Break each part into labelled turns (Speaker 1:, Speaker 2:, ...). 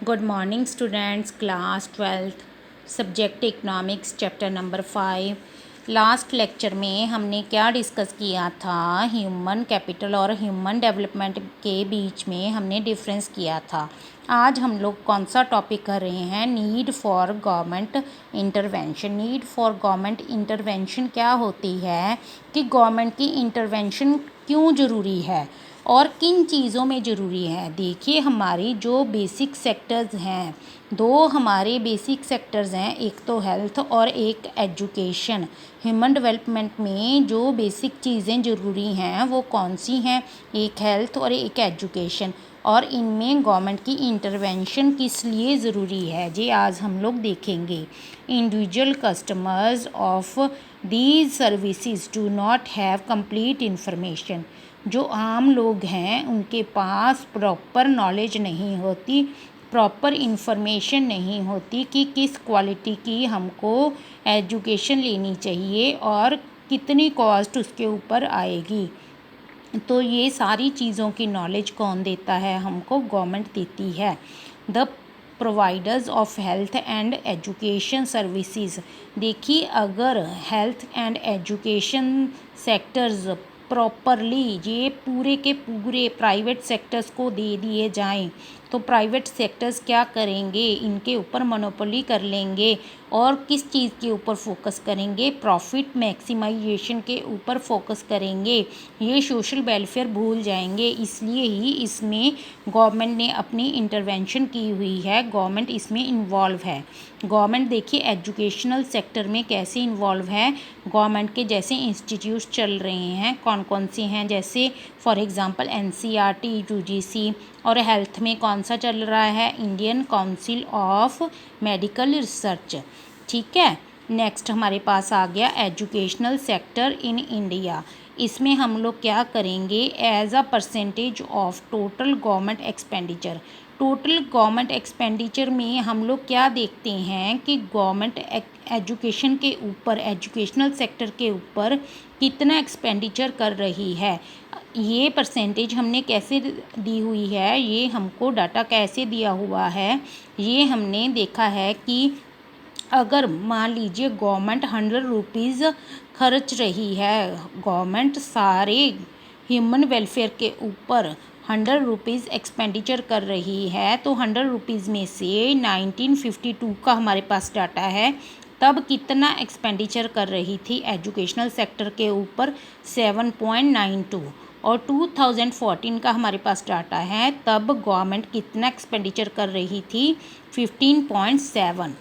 Speaker 1: Good morning students, class 12th subject economics chapter number 5। Last lecture में हमने क्या discuss किया था? ह्यूमन कैपिटल और ह्यूमन डेवलपमेंट के बीच में हमने डिफरेंस किया था। आज हम लोग कौन सा टॉपिक कर रहे हैं? Need for government intervention. Need for government intervention क्या होती है कि गवर्नमेंट की इंटरवेंशन क्यों ज़रूरी है और किन चीज़ों में ज़रूरी है। देखिए, हमारी जो बेसिक सेक्टर्स हैं, दो हमारे बेसिक सेक्टर्स हैं, एक तो हेल्थ और एक एजुकेशन। ह्यूमन डेवलपमेंट में जो बेसिक चीज़ें ज़रूरी हैं वो कौन सी हैं? एक हेल्थ और एक एजुकेशन। और इनमें गवर्नमेंट की इंटरवेंशन किस लिए ज़रूरी है जी आज हम लोग देखेंगे। Individual customers of these services do not have complete information. जो आम लोग हैं उनके पास प्रॉपर नॉलेज नहीं होती, प्रॉपर इन्फॉर्मेशन नहीं होती कि किस क्वालिटी की हमको एजुकेशन लेनी चाहिए और कितनी कॉस्ट उसके ऊपर आएगी। तो ये सारी चीज़ों की नॉलेज कौन देता है? हमको गवर्नमेंट देती है। The providers of health and education services. देखिए, अगर health and education sectors properly ये पूरे के पूरे प्राइवेट सेक्टर्स को दे दिए जाएं तो प्राइवेट सेक्टर्स क्या करेंगे? इनके ऊपर मोनोपोली कर लेंगे और किस चीज़ के ऊपर फोकस करेंगे? प्रॉफिट मैक्सिमाइजेशन के ऊपर फोकस करेंगे। ये सोशल वेलफेयर भूल जाएंगे। इसलिए ही इसमें गवर्नमेंट ने अपनी इंटरवेंशन की हुई है, गवर्नमेंट इसमें इन्वॉल्व है। गवर्नमेंट देखिए एजुकेशनल सेक्टर में कैसे इन्वॉल्व है। गवर्नमेंट के जैसे इंस्टीट्यूट चल रहे हैं, कौन कौन से हैं? जैसे फॉर एग्जांपल NCERT, UGC। और हेल्थ में कौन सा चल रहा है? Indian council of medical research. ठीक है। नेक्स्ट हमारे पास आ गया एजुकेशनल सेक्टर इन इंडिया। इसमें हम लोग क्या करेंगे? As a percentage of total government expenditure. Total government expenditure में हम लोग क्या देखते हैं कि गवर्नमेंट एजुकेशन के ऊपर, एजुकेशनल सेक्टर के ऊपर कितना एक्सपेंडिचर कर रही है। ये परसेंटेज हमने कैसे दी हुई है? ये हमको डाटा कैसे दिया हुआ है? ये हमने देखा है कि अगर मान लीजिए गवर्नमेंट 100 रुपीज़ खर्च रही है, गवर्नमेंट सारे ह्यूमन वेलफेयर के ऊपर 100 रुपीज़ एक्सपेंडिचर कर रही है, तो 100 रुपीज़ में से 1952 का हमारे पास डाटा है, तब कितना एक्सपेंडिचर कर रही थी एजुकेशनल सेक्टर के ऊपर? 7.92। और 2014 का हमारे पास डाटा है, तब गवर्नमेंट कितना एक्सपेंडिचर कर रही थी? 15.7।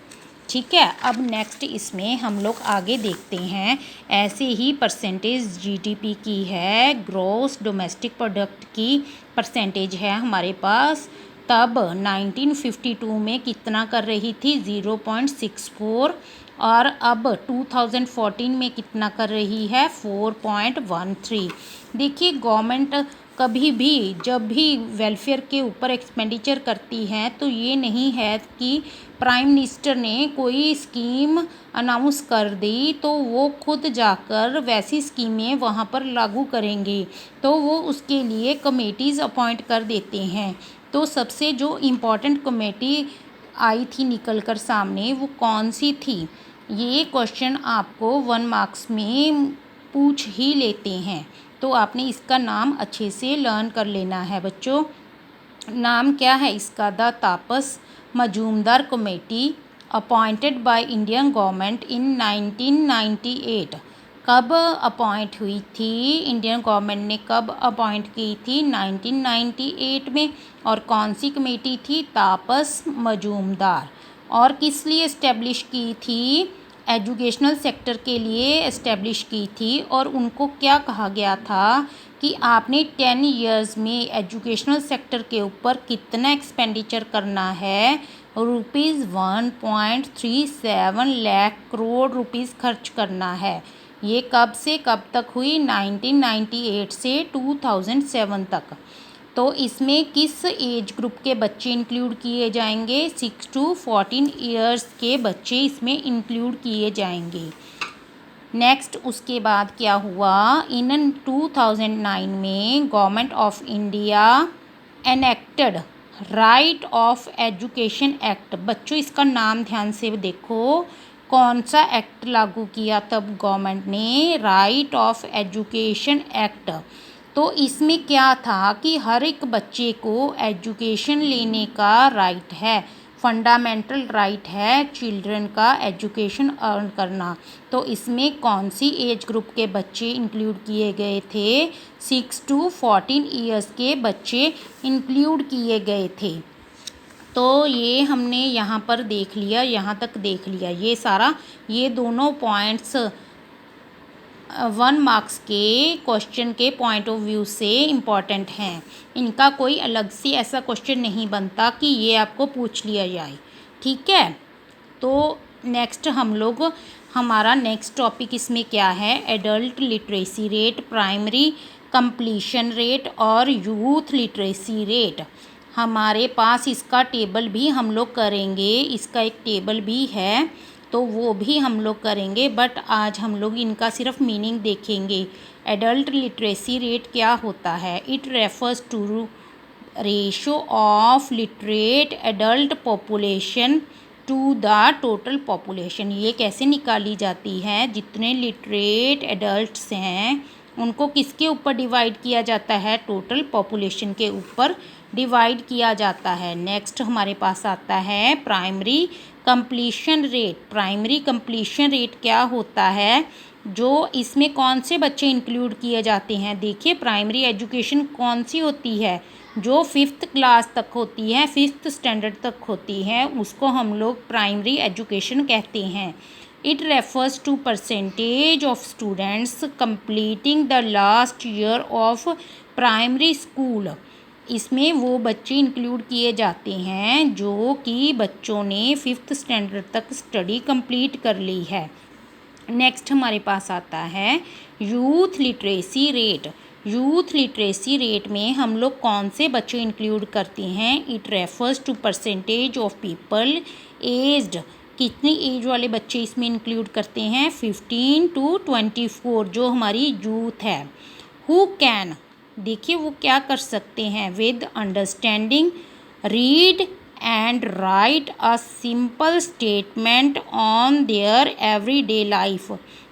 Speaker 1: ठीक है। अब नेक्स्ट इसमें हम लोग आगे देखते हैं। ऐसे ही परसेंटेज GDP की है, ग्रॉस डोमेस्टिक प्रोडक्ट की परसेंटेज है हमारे पास। तब 1952 में कितना कर रही थी? 0.64। और अब 2014 में कितना कर रही है? 4.13। देखिए, गवर्नमेंट कभी भी जब भी वेलफेयर के ऊपर एक्सपेंडिचर करती है तो ये नहीं है कि प्राइम मिनिस्टर ने कोई स्कीम अनाउंस कर दी तो वो खुद जाकर वैसी स्कीमें वहाँ पर लागू करेंगे, तो वो उसके लिए कमेटीज़ अपॉइंट कर देते हैं। तो सबसे जो इम्पोर्टेंट कमेटी आई थी निकल कर सामने, वो कौन सी थी? ये क्वेश्चन आपको 1 मार्क्स में पूछ ही लेते हैं, तो आपने इसका नाम अच्छे से लर्न कर लेना है बच्चों। नाम क्या है इसका? The Tapas Majumdar committee, appointed by Indian government in 1998। कब अपॉइंट हुई थी? इंडियन गवर्नमेंट ने कब अपॉइंट की थी? 1998 में। और कौन सी कमेटी थी? तापस मजूमदार। और किस लिए इस्टेब्लिश की थी? एजुकेशनल सेक्टर के लिए इस्टेब्लिश की थी। और उनको क्या कहा गया था कि आपने 10 ईयर्स में एजुकेशनल सेक्टर के ऊपर कितना एक्सपेंडिचर करना है? ₹1.37 लाख करोड़ रुपीज़ खर्च करना है। ये कब से कब तक हुई? 1998 से 2007 तक। तो इसमें किस एज ग्रुप के बच्चे इंक्लूड किए जाएंगे? 6 to 14 ईयर्स के बच्चे इसमें इंक्लूड किए जाएंगे। नेक्स्ट उसके बाद क्या हुआ? इन 2009 में government of India enacted right of education act. बच्चों इसका नाम ध्यान से देखो, कौन सा एक्ट लागू किया तब गवर्नमेंट ने? Right of education act. तो इसमें क्या था कि हर एक बच्चे को एजुकेशन लेने का राइट है, फंडामेंटल राइट है चिल्ड्रन का एजुकेशन अर्न करना। तो इसमें कौन सी एज ग्रुप के बच्चे इंक्लूड किए गए थे? 6 to 14 ईयर्स के बच्चे इंक्लूड किए गए थे। तो ये हमने यहाँ पर देख लिया, यहाँ तक देख लिया ये सारा। ये दोनों पॉइंट्स 1 मार्क्स के क्वेश्चन के पॉइंट ऑफ व्यू से इम्पॉर्टेंट हैं। इनका कोई अलग से ऐसा क्वेश्चन नहीं बनता कि ये आपको पूछ लिया जाए, ठीक है। तो नेक्स्ट हमारा नेक्स्ट टॉपिक इसमें क्या है? Adult literacy rate, primary completion rate और यूथ लिटरेसी रेट। हमारे पास इसका टेबल भी हम लोग करेंगे, इसका एक टेबल भी है तो वो भी हम लोग करेंगे, बट आज हम लोग इनका सिर्फ मीनिंग देखेंगे। एडल्ट लिटरेसी रेट क्या होता है? It refers to ratio of literate adult population to the total population. ये कैसे निकाली जाती है? जितने लिटरेट एडल्ट्स हैं उनको किसके ऊपर डिवाइड किया जाता है? टोटल पॉपुलेशन के ऊपर डिवाइड किया जाता है। नेक्स्ट हमारे पास आता है primary completion rate. Primary completion rate क्या होता है? जो इसमें कौन से बच्चे इंक्लूड किए जाते हैं? देखिए, प्राइमरी एजुकेशन कौन सी होती है? जो 5th क्लास तक होती है, 5th स्टैंडर्ड तक होती है, उसको हम लोग प्राइमरी एजुकेशन कहते हैं। It refers to percentage of students completing the last year of primary school. इसमें वो बच्चे इंक्लूड किए जाते हैं जो कि बच्चों ने 5th स्टैंडर्ड तक स्टडी कंप्लीट कर ली है। नेक्स्ट हमारे पास आता है youth literacy rate. Youth literacy rate में हम लोग कौन से बच्चे इंक्लूड करते हैं? It refers to percentage of people aged. कितनी एज वाले बच्चे इसमें इंक्लूड करते हैं? 15 to 24, जो हमारी यूथ है। हु कैन, देखिए वो क्या कर सकते हैं? With understanding read and right a simple statement on their everyday life.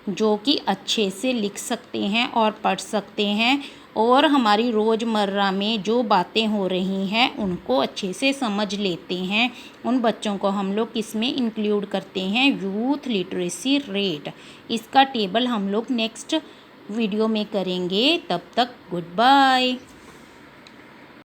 Speaker 1: जो कि अच्छे से लिख सकते हैं और पढ़ सकते हैं और हमारी रोज़मर्रा में जो बातें हो रही हैं उनको अच्छे से समझ लेते हैं। उन बच्चों को हम लोग किसमें इंक्लूड करते हैं? Youth literacy rate. इसका टेबल हम लोग नेक्स्ट वीडियो में करेंगे। तब तक गुड बाय।